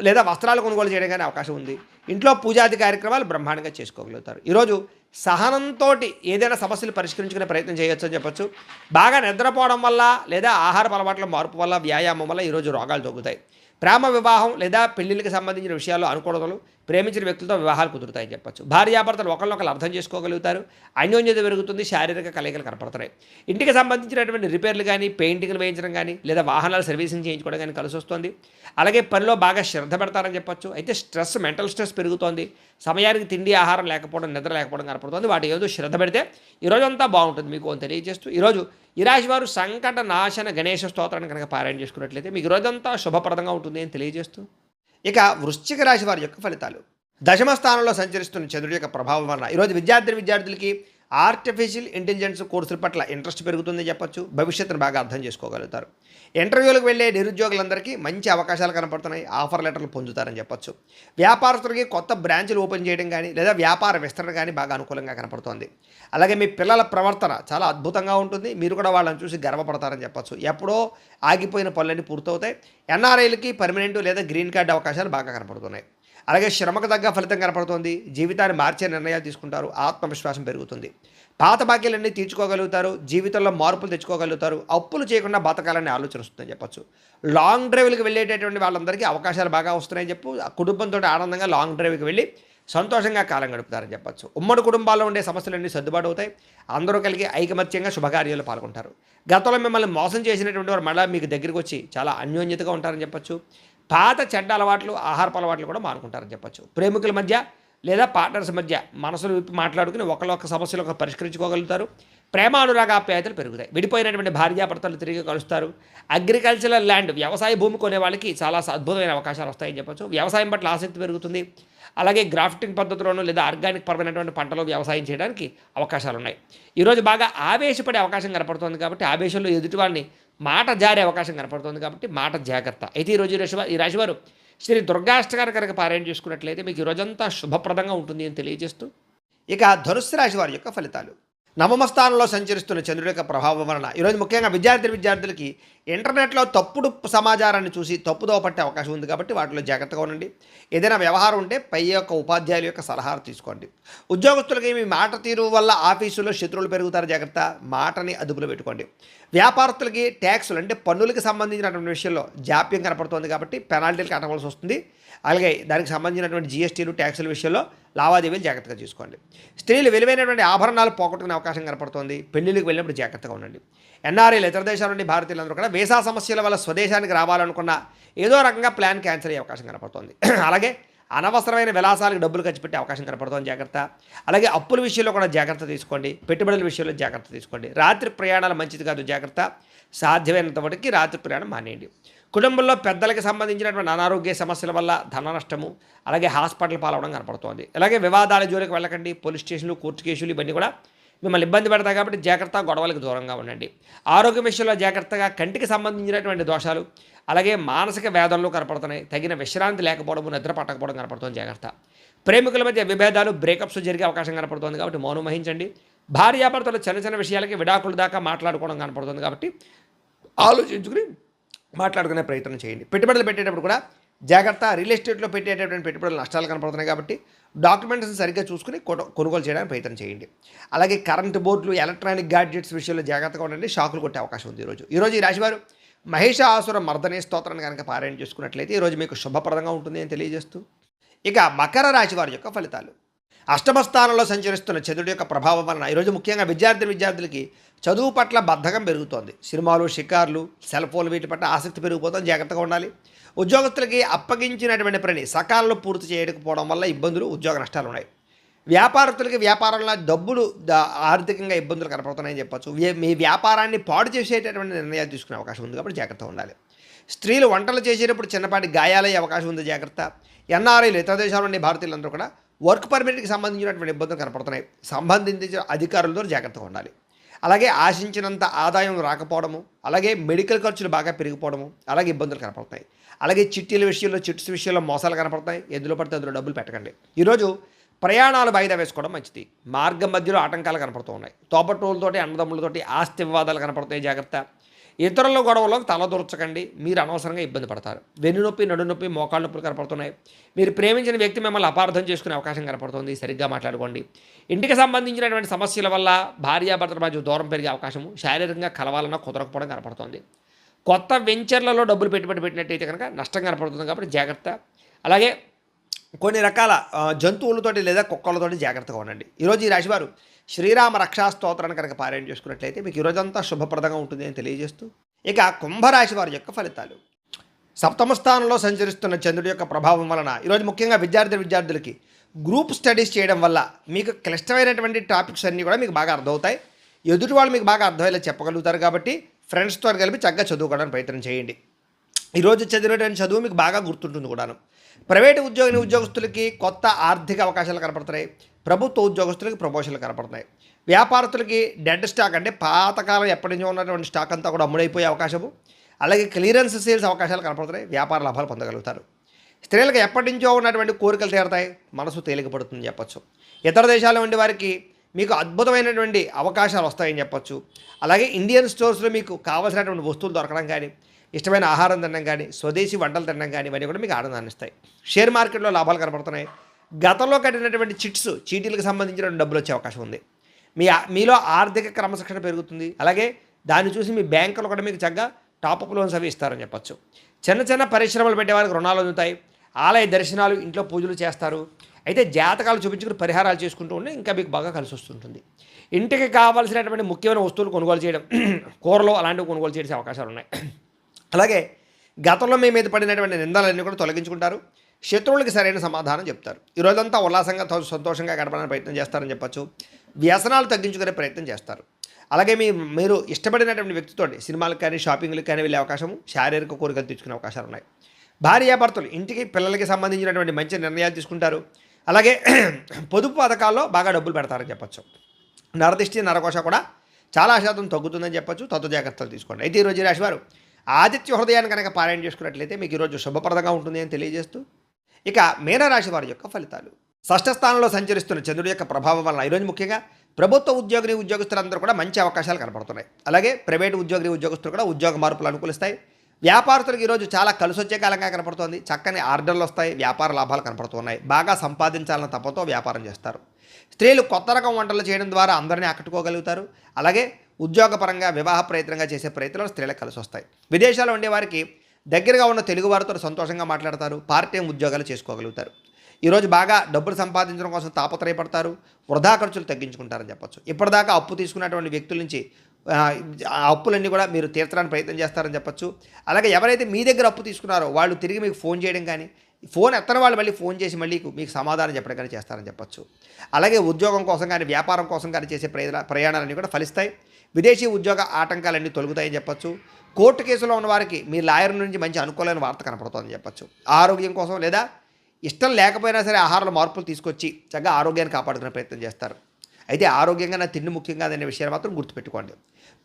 లేదా వస్త్రాలు కొనుగోలు చేయడం కానీ అవకాశం ఉంది. ఇంట్లో పూజాది కార్యక్రమాలు బ్రహ్మాండంగా చేసుకోగలుగుతారు. ఈరోజు సహనంతో ఏదైనా సమస్యలు పరిష్కరించుకునే ప్రయత్నం చేయొచ్చు అని చెప్పొచ్చు. బాగా నిద్రపోవడం వల్ల లేదా ఆహార అలవాట్ల మార్పు వల్ల, వ్యాయామం వల్ల ఈరోజు రోగాలు తగ్గుతాయి. ప్రేమ వివాహం లేదా పెళ్లిళ్ళకి సంబంధించిన విషయాల్లో అనుకూలతలు, ప్రేమించిన వ్యక్తులతో వివాహాలు కుదురుతాయని చెప్పొచ్చు. భార్యాభర్తలు ఒకరినొకరు అర్థం చేసుకోగలుగుతారు. అన్యోన్యత పెరుగుతుంది. శారీరక కలయికలు కనపడుతున్నాయి. ఇంటికి సంబంధించినటువంటి రిపేర్లు కానీ, పెయింటింగ్లు వేయించడం కానీ, లేదా వాహనాలు సర్వీసింగ్ చేయించుకోవడం కానీ కలిసి వస్తుంది. అలాగే పనిలో బాగా శ్రద్ధ పెడతారని చెప్పొచ్చు. అయితే మెంటల్ స్ట్రెస్ పెరుగుతోంది. సమయానికి తిండి, ఆహారం లేకపోవడం, నిద్ర లేకపోవడం కనపడుతుంది. వాటి ఏదో శ్రద్ధ పెడితే ఈరోజంతా బాగుంటుంది మీకు అని తెలియజేస్తూ, ఈరోజు ఈ రాశి వారు సంకట నాశన గణేశ స్తోత్రాన్ని కనుక పారాయణ చేసుకున్నట్లయితే మీకు ఈరోజంతా శుభప్రదంగా ఉంటుంది అని తెలియజేస్తూ, ఇక వృశ్చిక రాశి వారి యొక్క ఫలితాలు. దశమ స్థానంలో సంచరిస్తున్న చంద్రుడి యొక్క ప్రభావం వలన ఈరోజు విద్యార్థులకి ఆర్టిఫిషియల్ ఇంటెలిజెన్స్ కోర్సుల పట్ల ఇంట్రెస్ట్ పెరుగుతుందని చెప్పొచ్చు. భవిష్యత్తును బాగా అర్థం చేసుకోగలుగుతారు. ఇంటర్వ్యూలకు వెళ్ళే నిరుద్యోగులందరికీ మంచి అవకాశాలు కనపడుతున్నాయి. ఆఫర్ లెటర్లు పొందుతారని చెప్పొచ్చు. వ్యాపారస్తులకి కొత్త బ్రాంచ్లు ఓపెన్ చేయడం కానీ, లేదా వ్యాపార విస్తరణ కానీ బాగా అనుకూలంగా కనపడుతోంది. అలాగే మీ పిల్లల ప్రవర్తన చాలా అద్భుతంగా ఉంటుంది. మీరు కూడా వాళ్ళని చూసి గర్వపడతారని చెప్పొచ్చు. ఎప్పుడో ఆగిపోయిన పనులన్నీ పూర్తవుతాయి. ఎన్ఆర్ఐలకి పర్మనెంట్ లేదా గ్రీన్ కార్డు అవకాశాలు బాగా కనపడుతున్నాయి. అలాగే శ్రమకు తగ్గ ఫలితం కనపడుతుంది. జీవితాన్ని మార్చే నిర్ణయాలు తీసుకుంటారు. ఆత్మవిశ్వాసం పెరుగుతుంది. పాత బాకీలన్నీ తీర్చుకోగలుగుతారు, జీవితంలో మార్పులు తెచ్చుకోగలుగుతారు, అప్పులు చేయకుండా బతకాలనే ఆలోచన వస్తుందని చెప్పొచ్చు. లాంగ్ డ్రైవ్‌లకి వెళ్ళేటటువంటి వాళ్ళందరికీ అవకాశాలు బాగా వస్తున్నాయని కుటుంబంతోటి ఆనందంగా లాంగ్ డ్రైవ్‌కి వెళ్ళి సంతోషంగా కాలం గడుపుతారని చెప్పొచ్చు. ఉమ్మడి కుటుంబాల్లో ఉండే సమస్యలన్నీ సర్దుబాటు అవుతాయి. అందరూ కలిగి ఐకమత్యంగా శుభకార్యాల్లో పాల్గొంటారు. గతంలో మిమ్మల్ని మోసం చేసినటువంటి వారు మళ్ళా మీకు దగ్గరికి వచ్చి చాలా అన్యోన్యతగా ఉంటారని చెప్పొచ్చు. పాత చెడ్డ అలవాట్లు, ఆహారపు అలవాట్లు కూడా మానుకుంటారని చెప్పొచ్చు. ప్రేమికుల మధ్య లేదా పార్ట్నర్స్ మధ్య మనసులు విప్పి మాట్లాడుకుని ఒకళ్ళొక సమస్యలు ఒకరు పరిష్కరించుకోగలుగుతారు. ప్రేమ అనురాగ ఆప్యాయతలు పెరుగుతాయి. విడిపోయినటువంటి భార్యాభర్తలు తిరిగి కలుస్తారు. అగ్రికల్చరల్ ల్యాండ్, వ్యవసాయ భూమి కొనే వాళ్ళకి చాలా అద్భుతమైన అవకాశాలు వస్తాయని చెప్పొచ్చు. వ్యవసాయం పట్ల ఆసక్తి పెరుగుతుంది. అలాగే గ్రాఫ్టింగ్ పద్ధతిలోనూ లేదా ఆర్గానిక్ పరమైనటువంటి పంటలో వ్యవసాయం చేయడానికి అవకాశాలు ఉన్నాయి. ఈరోజు బాగా ఆవేశపడే అవకాశం కనపడుతుంది కాబట్టి ఆవేశంలో ఎదుటి వాళ్ళని మాట జారే అవకాశం కనపడుతుంది కాబట్టి మాట జాగ్రత్త. అయితే ఈరోజు ఈ రాశివారు శ్రీ దుర్గాష్టకాన్ని కనుక పారాయణ చేసుకున్నట్లయితే మీకు ఈ రోజంతా శుభప్రదంగా ఉంటుంది అని తెలియజేస్తూ, ఇక ధనుస్సు రాశి వారి యొక్క ఫలితాలు. నవమ స్థానంలో సంచరిస్తున్న చంద్రుడి యొక్క ప్రభావం వలన ఈరోజు ముఖ్యంగా విద్యార్థులకి ఇంటర్నెట్లో తప్పుడు సమాచారాన్ని చూసి తప్పుదో పట్టే అవకాశం ఉంది కాబట్టి వాటిలో జాగ్రత్తగా ఉండండి. ఏదైనా వ్యవహారం ఉంటే పై యొక్క ఉపాధ్యాయుల యొక్క సలహాలు తీసుకోండి. ఉద్యోగస్తులకి మీ మాట తీరు వల్ల ఆఫీసులో శత్రువులు పెరుగుతారు, జాగ్రత్త. మాటని అదుపులో పెట్టుకోండి. వ్యాపారస్తులకి ట్యాక్సులు అంటే పన్నులకి సంబంధించినటువంటి విషయంలో జాప్యం కనపడుతుంది కాబట్టి పెనాల్టీలు కట్టవలసి వస్తుంది. అలాగే దానికి సంబంధించినటువంటి జీఎస్టీలు, ట్యాక్సుల విషయంలో లావాదేవీలు జాగ్రత్తగా చూసుకోండి. స్త్రీలు విలువైనటువంటి ఆభరణాలు పోగొట్టుకునే అవకాశం కనపడుతుంది. పెళ్లిళ్ళకి వెళ్ళినప్పుడు జాగ్రత్తగా ఉండండి. ఎన్ఆర్ఐలు, ఇతర దేశాల నుండి భారతీయులందరూ కూడా వీసా సమస్యల వల్ల స్వదేశానికి రావాలనుకున్న ఏదో రకంగా ప్లాన్ క్యాన్సిల్ అయ్యే అవకాశం కనపడుతుంది. అలాగే అనవసరమైన విలాసాలకు డబ్బులు ఖర్చు పెట్టే అవకాశం కనపడుతుంది, జాగ్రత్త. అలాగే అప్పుల విషయంలో కూడా జాగ్రత్త తీసుకోండి. పెట్టుబడుల విషయంలో జాగ్రత్త తీసుకోండి. రాత్రి ప్రయాణాలు మంచిది కాదు, జాగ్రత్త. సాధ్యమైనంత వరకు రాత్రి ప్రయాణం మానేయండి. కుటుంబంలో పెద్దలకి సంబంధించినటువంటి అనారోగ్య సమస్యల వల్ల ధన నష్టము, అలాగే హాస్పిటల్ పాలవడం కనపడుతోంది. అలాగే వివాదాల జోలికి వెళ్ళకండి. పోలీస్ స్టేషన్లు, కోర్టు కేసులు ఇవన్నీ కూడా మిమ్మల్ని ఇబ్బంది పెడతాయి కాబట్టి జాగ్రత్త. గొడవలకు దూరంగా ఉండండి. ఆరోగ్య విషయంలో జాగ్రత్తగా. కంటికి సంబంధించినటువంటి దోషాలు, అలాగే మానసిక వేదనలు కనపడుతున్నాయి. తగిన విశ్రాంతి లేకపోవడం, నిద్ర పట్టకపోవడం కనపడుతుంది, జాగ్రత్త. ప్రేమికుల మధ్య విభేదాలు, బ్రేకప్స్ జరిగే అవకాశం కనపడుతుంది కాబట్టి మౌనం వహించండి. భార్యాభర్తలు చిన్న చిన్న విషయాలకి విడాకుల దాకా మాట్లాడుకోవడం కనపడుతుంది కాబట్టి ఆలోచించుకుని మాట్లాడుకునే ప్రయత్నం చేయండి. పెట్టుబడులు పెట్టేటప్పుడు కూడా జాగ్రత్త. రియల్ ఎస్టేట్లో పెట్టేటటువంటి పెట్టుబడులు నష్టాలు కనపడుతున్నాయి కాబట్టి డాక్యుమెంట్స్ని సరిగ్గా చూసుకుని కొనుగోలు చేయడానికి ప్రయత్నం చేయండి. అలాగే కరెంటు బోర్డులు, ఎలక్ట్రానిక్ గ్యాడ్జెట్స్ విషయంలో జాగ్రత్తగా ఉండండి. షాకులు కొట్టే అవకాశం ఉంది ఈరోజు ఈ రాశివారు మహిషాసుర మర్దనే స్తోత్రాన్ని కనుక పారాయణ చేసుకున్నట్లయితే ఈరోజు మీకు శుభప్రదంగా ఉంటుంది అని తెలియజేస్తూ, ఇక మకర రాశి వారి యొక్క ఫలితాలు. అష్టమ స్థానంలో సంచరిస్తున్న చంద్రుడి యొక్క ప్రభావం వలన ఈరోజు ముఖ్యంగా విద్యార్థులకి చదువు పట్ల బద్ధకం పెరుగుతోంది. సినిమాలు, షికార్లు, సెల్ ఫోన్లు వీటి పట్ల ఆసక్తి పెరిగిపోతుంది, జాగ్రత్తగా ఉండాలి. ఉద్యోగస్తులకి అప్పగించినటువంటి పని సకాలంలో పూర్తి చేయకపోవడం వల్ల ఇబ్బందులు, ఉద్యోగ నష్టాలు ఉన్నాయి. వ్యాపారస్తులకి వ్యాపారంలో డబ్బులు ఆర్థికంగా ఇబ్బందులు కనపడుతున్నాయని చెప్పచ్చు. మీ వ్యాపారాన్ని పాడు చేసేటటువంటి నిర్ణయాలు తీసుకునే అవకాశం ఉంది కాబట్టి జాగ్రత్తగా ఉండాలి. స్త్రీలు వంటలు చేసేటప్పుడు చిన్నపాటి గాయాలయ్యే అవకాశం ఉంది, జాగ్రత్త. ఎన్ఆర్ఐలు, ఇతర దేశాల నుండి భారతీయులందరూ కూడా వర్క్ పర్మిట్కి సంబంధించినటువంటి ఇబ్బందులు కనపడుతున్నాయి. సంబంధించిన అధికారులతో జాగ్రత్తగా ఉండాలి. అలాగే ఆశించినంత ఆదాయం రాకపోవడము, అలాగే మెడికల్ ఖర్చులు బాగా పెరిగిపోవడము, అలాగే ఇబ్బందులు కనపడుతున్నాయి. అలాగే చిట్స్ విషయంలో మోసాలు కనపడుతున్నాయి. ఎందులో పడితే అందులో డబ్బులు పెట్టకండి. ఈరోజు ప్రయాణాలు వాయిదా వేసుకోవడం మంచిది. మార్గం మధ్యలో ఆటంకాలు కనపడుతూ ఉన్నాయి. తోబట్టువులతోటి, అన్నదమ్ములతోటి ఆస్తి వివాదాలు కనపడుతాయి, జాగ్రత్త. ఇతరుల గొడవలోకి తలదూర్చకండి, మీరు అనవసరంగా ఇబ్బంది పడతారు. వెన్నునొప్పి, నడునొప్పి, మోకాళ్ళ నొప్పులు కనపడుతున్నాయి. మీరు ప్రేమించిన వ్యక్తి మిమ్మల్ని అపార్థం చేసుకునే అవకాశం కనపడుతుంది, సరిగ్గా మాట్లాడుకోండి. ఇంటికి సంబంధించినటువంటి సమస్యల వల్ల భార్యాభర్తల మధ్య దూరం పెరిగే అవకాశము, శారీరకంగా కలవాలన్నా కుదరకపోవడం కనపడుతుంది. కొత్త వెంచర్లలో డబ్బులు పెట్టుబడి పెట్టినట్టయితే కనుక నష్టం కనపడుతుంది కాబట్టి జాగ్రత్త. అలాగే కొన్ని రకాల జంతువులతోటి లేదా కుక్కలతోటి జాగ్రత్తగా ఉండండి. ఈరోజు ఈ రాశివారు శ్రీరామ రక్షా స్తోత్రాన్ని కనుక పారాయణ చేసుకున్నట్లయితే మీకు ఈరోజంతా శుభప్రదంగా ఉంటుంది అని తెలియజేస్తూ, ఇక కుంభరాశి వారి యొక్క ఫలితాలు. సప్తమ స్థానంలో సంచరిస్తున్న చంద్రుడి యొక్క ప్రభావం వలన ఈరోజు ముఖ్యంగా విద్యార్థులకి గ్రూప్ స్టడీస్ చేయడం వల్ల మీకు క్లిష్టమైనటువంటి టాపిక్స్ అన్నీ కూడా మీకు బాగా అర్థమవుతాయి. ఎదుటి వాళ్ళు మీకు బాగా అర్థమయ్యేలా చెప్పగలుగుతారు కాబట్టి ఫ్రెండ్స్తో కలిపి చక్కగా చదువుకోవడానికి ప్రయత్నం చేయండి. ఈరోజు చదివినటువంటి చదువు మీకు బాగా గుర్తుంటుంది కూడాను. ప్రైవేటు ఉద్యోగస్తులకి కొత్త ఆర్థిక అవకాశాలు కనపడుతున్నాయి. ప్రభుత్వ ఉద్యోగస్తులకి ప్రమోషన్లు కనపడుతున్నాయి. వ్యాపారస్తులకి డెడ్ స్టాక్ అంటే పాతకాలం ఎప్పటి నుంచో ఉన్నటువంటి స్టాక్ అంతా కూడా అమ్ముడైపోయే అవకాశము, అలాగే క్లియరెన్స్ సేల్స్ అవకాశాలు కనపడుతున్నాయి. వ్యాపార లాభాలు పొందగలుగుతారు. స్త్రీలకు ఎప్పటి నుంచో ఉన్నటువంటి కోరికలు తీరతాయి, మనసు తేలికపడుతుంది చెప్పచ్చు. ఇతర దేశాల నుండి వారికి మీకు అద్భుతమైనటువంటి అవకాశాలు వస్తాయని చెప్పచ్చు. అలాగే ఇండియన్ స్టోర్స్లో మీకు కావాల్సినటువంటి వస్తువులు దొరకడం కానీ, ఇష్టమైన ఆహారం తినడం కానీ, స్వదేశీ వంటలు తినడం కానీ ఇవన్నీ కూడా మీకు ఆనందాన్ని ఇస్తాయి. షేర్ మార్కెట్లో లాభాలు కనపడుతున్నాయి. గతంలో కట్టినటువంటి చీటీలకు సంబంధించిన డబ్బులు వచ్చే అవకాశం ఉంది. మీలో ఆర్థిక క్రమశిక్షణ పెరుగుతుంది. అలాగే దాన్ని చూసి మీ బ్యాంకులు కూడా మీకు చక్కగా టాపప్ లోన్స్ అవి ఇస్తారని చెప్పొచ్చు. చిన్న చిన్న పరిశ్రమలు పెట్టే వారికి రుణాలు అందుతాయి. ఆలయ దర్శనాలు, ఇంట్లో పూజలు చేస్తారు. అయితే జాతకాలు చూపించుకుని పరిహారాలు చేసుకుంటూ ఉంటే ఇంకా మీకు బాగా కలిసి వస్తుంటుంది. ఇంటికి కావాల్సినటువంటి ముఖ్యమైన వస్తువులు కొనుగోలు చేయడం, కూరలు అలాంటివి కొనుగోలు చేసే అవకాశాలు ఉన్నాయి. అలాగే గతంలో మీ మీద పడినటువంటి నిందలన్నీ కూడా తొలగించుకుంటారు. శత్రువులకి సరైన సమాధానం చెప్తారు. ఈ రోజంతా ఉల్లాసంగా సంతోషంగా గడపడానికి ప్రయత్నం చేస్తారని చెప్పచ్చు. వ్యసనాలు తగ్గించుకునే ప్రయత్నం చేస్తారు. అలాగే మీరు ఇష్టపడినటువంటి వ్యక్తితో సినిమాలకు కానీ షాపింగ్లకు కానీ వెళ్ళే అవకాశము, శారీరక కోరికలు తెచ్చుకునే అవకాశాలు ఉన్నాయి. భార్యాభర్తలు ఇంటికి పిల్లలకి సంబంధించినటువంటి మంచి నిర్ణయాలు తీసుకుంటారు. అలాగే పొదుపు పథకాల్లో బాగా డబ్బులు పెడతారని చెప్పచ్చు. నరదిష్టి నరకోశ కూడా చాలా శాతం తగ్గుతుందని చెప్పచ్చు. తత్వ జాగ్రత్తలు తీసుకోండి. అయితే ఈరోజు రాశి వారు ఆదిత్య హృదయాన్ని కనుక పారాయణ చేసుకున్నట్లయితే మీకు ఈరోజు శుభప్రదంగా ఉంటుంది అని తెలియజేస్తూ, ఇక మీనరాశి వారి యొక్క ఫలితాలు. షష్ఠ స్థానంలో సంచరిస్తున్న చంద్రుడి యొక్క ప్రభావం వలన ఈరోజు ముఖ్యంగా ప్రభుత్వ ఉద్యోగులందరూ కూడా మంచి అవకాశాలు కనపడుతున్నాయి. అలాగే ప్రైవేటు ఉద్యోగస్తులు కూడా ఉద్యోగ మార్పులు అనుకూలిస్తాయి. వ్యాపారస్తులకు ఈరోజు చాలా కలిసొచ్చే కాలంగా కనపడుతోంది. చక్కని ఆర్డర్లు వస్తాయి. వ్యాపార లాభాలు కనపడుతున్నాయి. బాగా సంపాదించాలన్న తపంతో వ్యాపారం చేస్తారు. స్త్రీలు కొత్త రకం వంటలు చేయడం ద్వారా అందరినీ ఆకట్టుకోగలుగుతారు. అలాగే ఉద్యోగపరంగా వివాహ ప్రయత్నంగా చేసే ప్రయత్నాలు స్త్రీలకు కలిసి వస్తాయి. విదేశాల్లో ఉండే వారికి దగ్గరగా ఉన్న తెలుగు వారితో సంతోషంగా మాట్లాడతారు. పార్ట్ టైం ఉద్యోగాలు చేసుకోగలుగుతారు. ఈరోజు బాగా డబ్బులు సంపాదించడం కోసం తాపత్రయపడతారు. వృధా ఖర్చులు తగ్గించుకుంటారని చెప్పచ్చు. ఇప్పటిదాకా అప్పు తీసుకున్నటువంటి వ్యక్తుల నుంచి ఆ అప్పులన్నీ కూడా మీరు తీర్చడానికి ప్రయత్నం చేస్తారని చెప్పచ్చు. అలాగే ఎవరైతే మీ దగ్గర అప్పు తీసుకున్నారో వాళ్ళు తిరిగి మీకు ఫోన్ చేయడం కానీ, ఫోన్ ఎత్తని వాళ్ళు మళ్ళీ ఫోన్ చేసి మళ్ళీ మీకు సమాధానం చెప్పడం కానీ చేస్తారని చెప్పచ్చు. అలాగే ఉద్యోగం కోసం కానీ వ్యాపారం కోసం కానీ చేసే ప్రయాణాలన్నీ కూడా ఫలిస్తాయి. విదేశీ ఉద్యోగ ఆటంకాలన్నీ తొలగుతాయని చెప్పచ్చు. కోర్టు కేసులో ఉన్న వారికి మీ లాయర్ నుంచి మంచి అనుకూలమైన వార్త కనపడుతుందని చెప్పచ్చు. ఆరోగ్యం కోసం లేదా ఇష్టం లేకపోయినా సరే ఆహారంలో మార్పులు తీసుకొచ్చి చక్కగా ఆరోగ్యాన్ని కాపాడుకునే ప్రయత్నం చేస్తారు. అయితే ఆరోగ్యంగా నా తిండి ముఖ్యంగా అనే విషయాన్ని మాత్రం గుర్తుపెట్టుకోండి.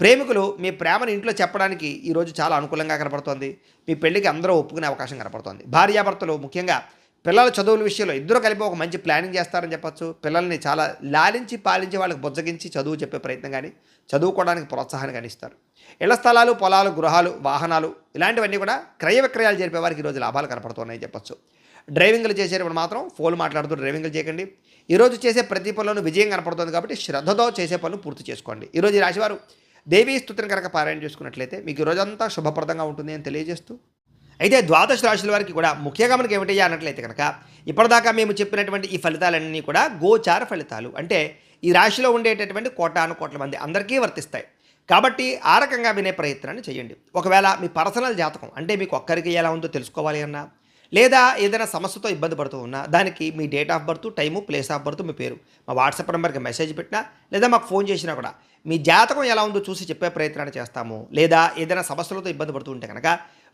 ప్రేమికులు మీ ప్రేమను ఇంట్లో చెప్పడానికి ఈరోజు చాలా అనుకూలంగా కనపడుతోంది. మీ పెళ్లికి అందరూ ఒప్పుకునే అవకాశం కనపడుతోంది. భార్యాభర్తలు ముఖ్యంగా పిల్లల చదువుల విషయంలో ఇద్దరు కలిపి ఒక మంచి ప్లానింగ్ చేస్తారని చెప్పచ్చు. పిల్లల్ని చాలా లాలించి పాలించి వాళ్ళకి బుజ్జగించి చదువు చెప్పే ప్రయత్నం కానీ, చదువుకోవడానికి ప్రోత్సాహాన్ని కానీ ఇస్తారు. ఇళ్ల స్థలాలు, పొలాలు, గృహాలు, వాహనాలు ఇలాంటివన్నీ కూడా క్రయ విక్రయాలు జరిపే వారికి ఈరోజు లాభాలు కనపడుతున్నాయని చెప్పచ్చు. డ్రైవింగ్లు చేసేటప్పుడు మాత్రం ఫోన్ మాట్లాడుతూ డ్రైవింగ్లు చేయకండి. ఈరోజు చేసే ప్రతి పనులను విజయం కనపడుతుంది కాబట్టి శ్రద్ధతో చేసే పనులు పూర్తి చేసుకోండి. ఈరోజు ఈ రాశివారు దేవీ స్తుతిని కనుక పారాయణ చేసుకున్నట్లయితే మీకు ఈరోజంతా శుభప్రదంగా ఉంటుంది అని తెలియజేస్తూ, అయితే ద్వాదశ రాశుల వారికి కూడా ముఖ్యంగా మనకి ఏమిటయ్యా అన్నట్లయితే కనుక ఇప్పటిదాకా మేము చెప్పినటువంటి ఈ ఫలితాలన్నీ కూడా గోచార ఫలితాలు. అంటే ఈ రాశిలో ఉండేటటువంటి కోటాను కోట్ల మంది అందరికీ వర్తిస్తాయి. కాబట్టి ఆ రకంగా వినే ప్రయత్నాన్ని చేయండి. ఒకవేళ మీ పర్సనల్ జాతకం అంటే మీకు ఒక్కరికి ఎలా ఉందో తెలుసుకోవాలి అన్నా, లేదా ఏదైనా సమస్యతో ఇబ్బంది పడుతూ ఉన్నా దానికి మీ date of birth, time, place of birth, మీ పేరు మా వాట్సాప్ నెంబర్కి మెసేజ్ పెట్టినా లేదా మాకు ఫోన్ చేసినా కూడా మీ జాతకం ఎలా ఉందో చూసి చెప్పే ప్రయత్నాన్ని చేస్తాము. లేదా ఏదైనా సమస్యలతో ఇబ్బంది పడుతూ ఉంటే కనుక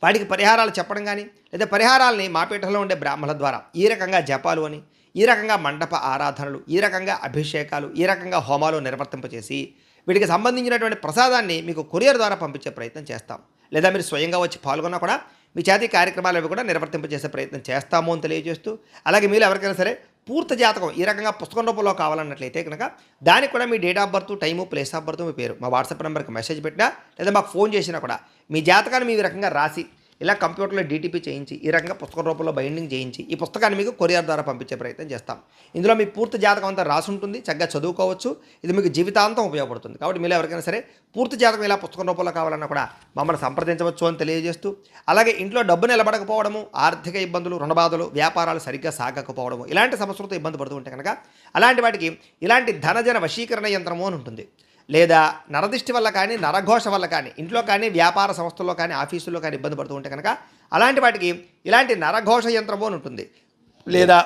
వాటికి పరిహారాలు చెప్పడం కానీ, లేదా పరిహారాలని మా పీఠంలో ఉండే బ్రాహ్మణుల ద్వారా ఈ రకంగా జపాలు అని, ఈ రకంగా మండప ఆరాధనలు, ఈ రకంగా అభిషేకాలు, ఈ రకంగా హోమాలు నిర్వర్తింపచేసి వీటికి సంబంధించినటువంటి ప్రసాదాన్ని మీకు కొరియర్ ద్వారా పంపించే ప్రయత్నం చేస్తాం. లేదా మీరు స్వయంగా వచ్చి పాల్గొన్నా కూడా మీ చేతి కార్యక్రమాలు అవి కూడా నిర్వర్తింపజేసే ప్రయత్నం చేస్తాము అని తెలియజేస్తూ, అలాగే మీరు ఎవరికైనా సరే పూర్తి జాతకం ఈ రకంగా పుస్తకం రూపంలో కావాలన్నట్లయితే కనుక దానికి కూడా మీ date of birth, time, place of birth, మీ పేరు మా వాట్సాప్ నెంబర్కి మెసేజ్ పెట్టినా లేదా మాకు ఫోన్ చేసినా కూడా మీ జాతకాన్ని మీ రకంగా రాసి ఇలా కంప్యూటర్లో డీటీపీ చేయించి ఈ రకంగా పుస్తక రూపంలో బైండింగ్ చేయించి ఈ పుస్తకాన్ని మీకు కొరియర్ ద్వారా పంపించే ప్రయత్నం చేస్తాం. ఇందులో మీ పూర్తి జాతకం అంతా రాసి ఉంటుంది. చక్కగా చదువుకోవచ్చు. ఇది మీకు జీవితాంతం ఉపయోగపడుతుంది. కాబట్టి మీరు ఎవరికైనా సరే పూర్తి జాతకం ఇలా పుస్తకం రూపంలో కావాలన్నా కూడా మమ్మల్ని సంప్రదించవచ్చు అని తెలియజేస్తూ, అలాగే ఇంట్లో డబ్బు నిలబడకపోవడము, ఆర్థిక ఇబ్బందులు, రుణబాధలు, వ్యాపారాలు సరిగ్గా సాగకపోవడము ఇలాంటి సమస్యలతో ఇబ్బంది పడుతూ ఉంటే కనుక అలాంటి వాటికి ఇలాంటి ధనజన వశీకరణ యంత్రము అని ఉంటుంది. లేదా నరదిష్టి వల్ల కానీ, నరఘోష వల్ల కానీ, ఇంట్లో కానీ, వ్యాపార సంస్థల్లో కానీ, ఆఫీసుల్లో కానీ ఇబ్బంది పడుతూ ఉంటే కనుక అలాంటి వాటికి ఇలాంటి నరఘోష యంత్రము అని ఉంటుంది. లేదా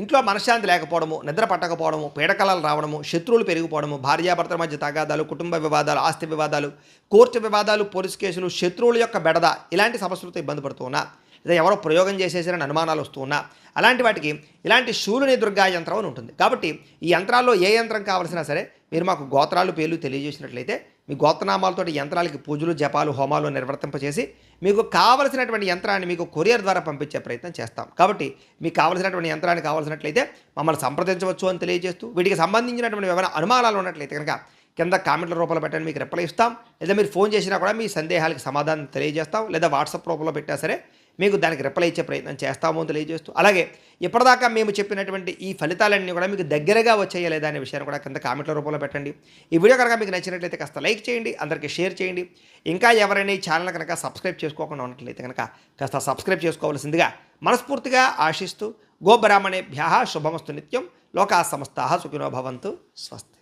ఇంట్లో మనశ్శాంతి లేకపోవడము, నిద్ర పట్టకపోవడము, పీడకలలు రావడము, శత్రువులు పెరిగిపోవడము, భార్యాభర్తల మధ్య తగాదాలు, కుటుంబ వివాదాలు, ఆస్తి వివాదాలు, కోర్టు వివాదాలు, పోలీసు కేసులు, శత్రువుల యొక్క బెడద ఇలాంటి సమస్యలతో ఇబ్బంది పడుతూ ఉన్నా, లేదా ఎవరో ప్రయోగం చేసేసారని అనుమానాలు వస్తూ ఉన్నా అలాంటి వాటికి ఇలాంటి శూలుని దుర్గా యంత్రం అని ఉంటుంది. కాబట్టి ఈ యంత్రాల్లో ఏ యంత్రం కావాల్సినా సరే మీరు మాకు గోత్రాలు, పేర్లు తెలియజేసినట్లయితే మీ గోత్రనామాలతో యంత్రాలకి పూజలు, జపాలు, హోమాలు నిర్వర్తింపచేసి మీకు కావలసినటువంటి యంత్రాన్ని మీకు కొరియర్ ద్వారా పంపించే ప్రయత్నం చేస్తాం. కాబట్టి మీకు కావలసినటువంటి యంత్రాన్ని కావాల్సినట్లయితే మమ్మల్ని సంప్రదించవచ్చు అని తెలియజేస్తూ, వీటికి సంబంధించినటువంటి ఏమైనా అనుమానాలు ఉన్నట్లయితే కనుక కింద కామెంట్ల రూపంలో పెట్టండి, మీకు రిప్లై ఇస్తాం. లేదా మీరు ఫోన్ చేసినా కూడా మీ సందేహాలకు సమాధానం తెలియజేస్తాం. లేదా వాట్సాప్ రూపంలో పెట్టినా సరే మీకు దానికి రిప్లై ఇచ్చే ప్రయత్నం చేస్తామో తెలియజేస్తూ, అలాగే ఇప్పటిదాకా మేము చెప్పినటువంటి ఈ ఫలితాలన్నీ కూడా మీకు దగ్గరగా వచ్చాయా లేదా అనే విషయాన్ని కూడా కింద కామెంట్ల రూపంలో పెట్టండి. ఈ వీడియో కనుక మీకు నచ్చినట్లయితే కాస్త లైక్ చేయండి, అందరికీ షేర్ చేయండి. ఇంకా ఎవరైనా ఈ ఛానల్ కనుక సబ్స్క్రైబ్ చేసుకోకుండా ఉన్నట్లయితే కనుక కాస్త సబ్స్క్రైబ్ చేసుకోవాల్సిందిగా మనస్ఫూర్తిగా ఆశిస్తూ, గోబ్రాహ్మణేభ్యः శుభమస్తు నిత్యం, లోకా సమస్తాః సుఖినో భవంతు. స్వస్తి.